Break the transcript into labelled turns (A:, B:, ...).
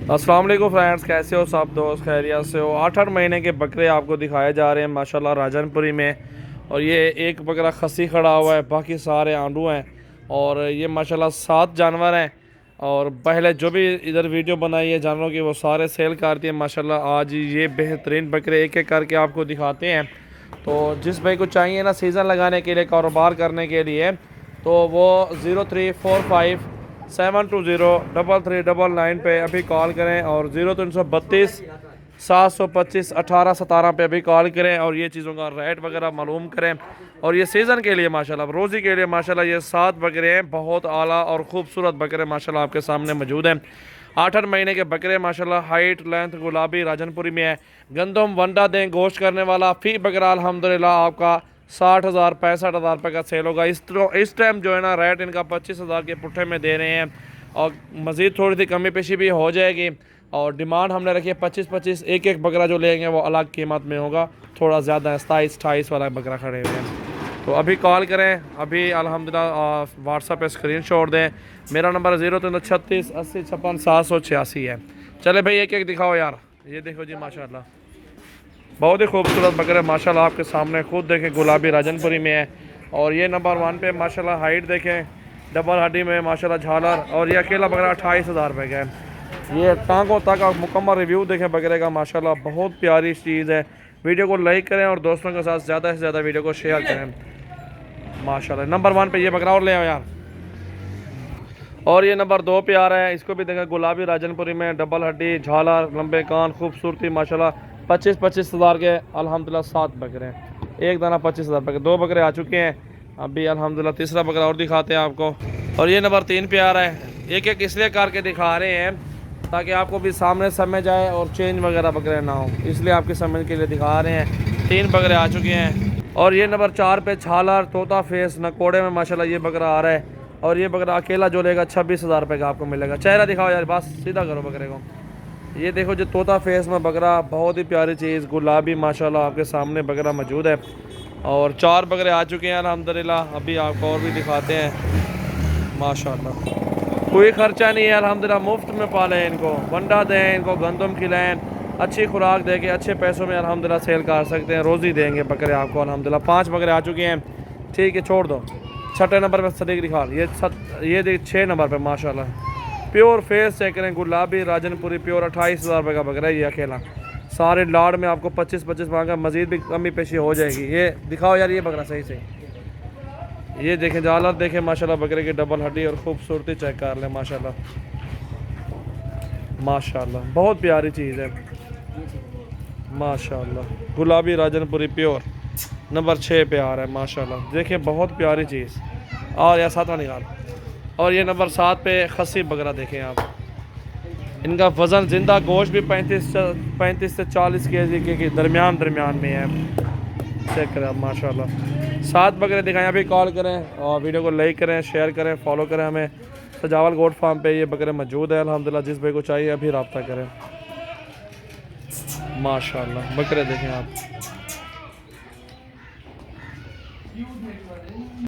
A: अस्सलाम वालेकुम फ्रेंड्स, कैसे हो सब दोस्त? खैरियत से हो? 8 महीने के बकरे आपको दिखाए जा रहे हैं माशाल्लाह राजनपुरी में। और ये एक बकरा खसी खड़ा हुआ है, बाकी सारे आंडू हैं। और ये माशाल्लाह 7 जानवर हैं। और पहले जो भी इधर वीडियो बनाई है जानवरों की वो सारे सेल कर दिए माशाल्लाह। आज ये बेहतरीन बकरे एक एक करके आपको दिखाते हैं। तो जिस भाई को चाहिए ना सीज़न लगाने के लिए, कारोबार करने के लिए, तो वो 0345720399 पे अभी कॉल करें। और 0332 725 1817 पे अभी कॉल करें और ये चीज़ों का रेट वगैरह मालूम करें। और ये सीज़न के लिए माशाल्लाह, रोज़ी के लिए माशाल्लाह, ये 7 बकरे हैं, बहुत आला और ख़ूबसूरत बकरे माशाल्लाह आपके सामने मौजूद हैं। 8 महीने के बकरे माशाल्लाह, हाइट लेंथ गुलाबी राजनपुरी में है। गंदम वंडा दें गोश्त करने वाला फ़ी बकरा अल्हम्दुलिल्लाह आपका 60,000 65,000 रुपये का सेल होगा। इस टाइम जो है ना रेट इनका 25,000 के पुट्ठे में दे रहे हैं। और मज़ीद थोड़ी सी कमी पेशी भी हो जाएगी। और डिमांड हमने रखी है 25-25, एक एक बकरा जो लेंगे वो अलग कीमत में होगा, थोड़ा ज़्यादा 27-28 वाला बकरा खड़े हुए हैं। तो अभी कॉल करें, अभी अल्हम्दुलिल्लाह व्हाट्सएप पे स्क्रीनशॉट दें। मेरा नंबर 0336 80 56 786 है। चले भाई एक एक दिखाओ यार। ये देखो जी माशाल्लाह, बहुत ही खूबसूरत बकरे माशाल्लाह आपके सामने, खुद देखें गुलाबी राजनपुरी में है। और ये नंबर 1 पे माशाल्लाह हाइट देखें, डबल हड्डी में माशाल्लाह झालर। और ये अकेला बकरा 28,000 रुपये का है। ये टांगों तक मुकम्मल रिव्यू देखें बकरे का माशाल्लाह, बहुत प्यारी चीज़ है। वीडियो को लाइक करें और दोस्तों के साथ ज़्यादा से ज़्यादा वीडियो को शेयर करें माशाल्लाह। नंबर 1 पे ये बकरा और ले आओ यार। और ये नंबर 2 पे आ रहा है, इसको भी देखें गुलाबी राजनपुरी में, डबल हड्डी, झालर, लंबे कान, खूबसूरती माशाल्लाह। 25,000 के अल्हम्दुलिल्लाह 7 बकरे हैं, एक दाना 25,000 रुपये के। 2 बकरे आ चुके हैं, अभी अल्हम्दुलिल्लाह तीसरा बकरा और दिखाते हैं आपको। और ये नंबर 3 पे आ रहा है। एक एक इसलिए करके दिखा रहे हैं ताकि आपको भी सामने समझ आए और चेंज वगैरह बकरे ना हो, इसलिए आपके समझ के लिए दिखा रहे हैं। 3 बकरे आ चुके हैं। और ये नंबर 4 पे झालर, तोता फेस, नकोड़े में माशाल्लाह ये बकरा आ रहा है। और ये बकरा अकेला जो लेगा 26,000 रुपये का आपको मिलेगा। चेहरा दिखाओ यार, बस सीधा करो बकरे को। ये देखो जो तोता फेस में बकरा, बहुत ही प्यारी चीज़ गुलाबी माशाल्लाह आपके सामने बकरा मौजूद है। और 4 बकरे आ चुके हैं अल्हम्दुलिल्लाह, अभी आपको और भी दिखाते हैं माशाल्लाह। कोई ख़र्चा नहीं है अल्हम्दुलिल्लाह, मुफ्त में पालें इनको, वंडा दें इनको, गंदम खिलाएं, अच्छी खुराक दे के अच्छे पैसों में अल्हम्दुलिल्लाह सेल कर सकते हैं। रोज़ी देंगे बकरे आपको अल्हम्दुलिल्लाह। 5 बकरे आ चुके हैं, ठीक है छोड़ दो। 6 नंबर पर सदीक दिखा, ये देख 6 नंबर पर माशाल्लाह प्योर फेस चेक करें, गुलाबी राजनपुरी प्योर 28,000 रुपये का बकरा है ये अकेला। सारे लाड में आपको 25-25 मांगा, मज़ीद भी कमी पेशी हो जाएगी। ये दिखाओ यार ये बकरा सही से। ये देखें झालर देखें माशाल्लाह, बकरे की डबल हड्डी और खूबसूरती चेक कर लें माशाल्लाह माशाल्लाह, बहुत प्यारी चीज़ है माशाल्लाह। गुलाबी राजनपुरी प्योर नंबर 6 पे आ रहा है माशाल्लाह, देखिए बहुत प्यारी चीज़। और या 7वां निकाल। और ये नंबर 7 पे खसी बकरा देखें आप, इनका वज़न ज़िंदा गोश्त भी 35 से 40 kg के दरमियान में है। चेक करें माशाल्लाह। 7 बकरे दिखाएं, अभी कॉल करें और वीडियो को लाइक करें, शेयर करें, फॉलो करें हमें। सजावल गोट फार्म पे ये बकरे मौजूद है अल्हम्दुलिल्लाह, जिस भाई को चाहिए अभी रब्ता करें माशाल्लाह। बकरे देखें आप।